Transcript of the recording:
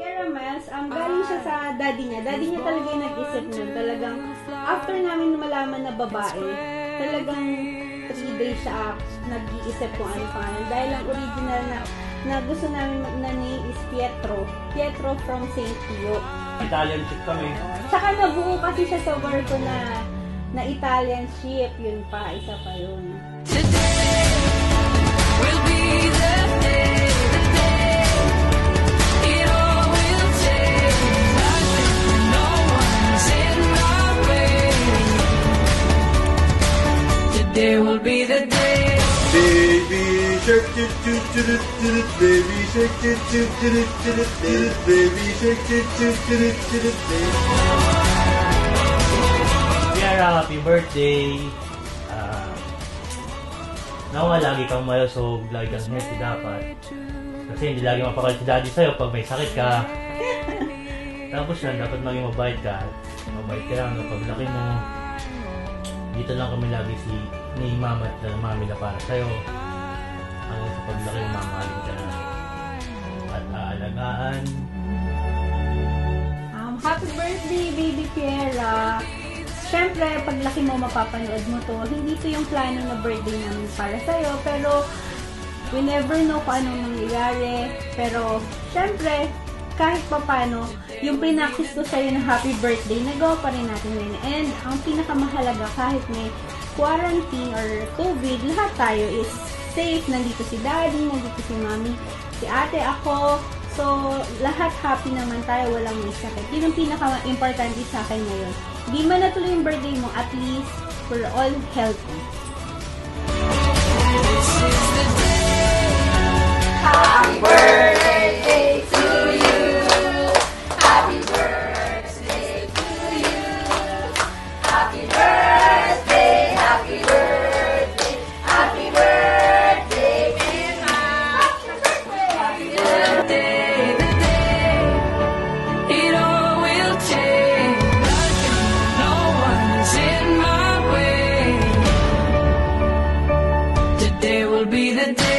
Caramels, galing siya sa daddy niya. Daddy niya talaga yung nag-isip nun. Talagang, after namin malaman na babae, talagang 3 days siya nag-iisip kung ano pangalan. Dahil ang original na gusto namin mag-name is Pietro. Pietro from St. Pio. Italian ship kami. Saka nabuo kasi siya sa barko na Italian ship. Yun pa, isa pa yun. Today will be the day, it all will change. No one's in my way. Today will be the day. Baby shark, doo doo doo doo, baby shark, doo doo doo doo, baby shark, doo doo doo doo. Kiara, happy birthday! Nawa, lagi kang malusog, lagi kang healthy dapat. Kasi hindi lagi mapakalit si daddy sa'yo pag may sakit ka. Tapos yan, dapat maging mabait ka. Mabait ka lang, paglaki mo. Dito lang kami lagi ni mama at mami na para sa'yo. Hanggang sa paglaki mo, mamahalin ka na. At aalagaan. Happy birthday, baby Piera! Siyempre, paglaki mo, mapapanood mo to. Hindi to yung plano na birthday namin para sa'yo, pero we never know kung anong mangyayari. Pero, siyempre, kahit pa paano, yung prinactice ko sa'yo na happy birthday, nagawa pa rin natin ngayon. And, ang pinakamahalaga, kahit may quarantine or COVID, lahat tayo is safe. Nandito si daddy, nandito si mami, si ate, ako. So, lahat happy naman tayo, walang may sakit. Yun ang pinaka-importante sa akin ngayon. Di man natuloy yung birthday mo, at least we're all healthy. This is the day. Happy birthday to you. Happy birthday to you. Happy birthday, happy birthday, happy birthday, Emma. Happy birthday. The day, it all will change. No one's in my way. Today will be the day.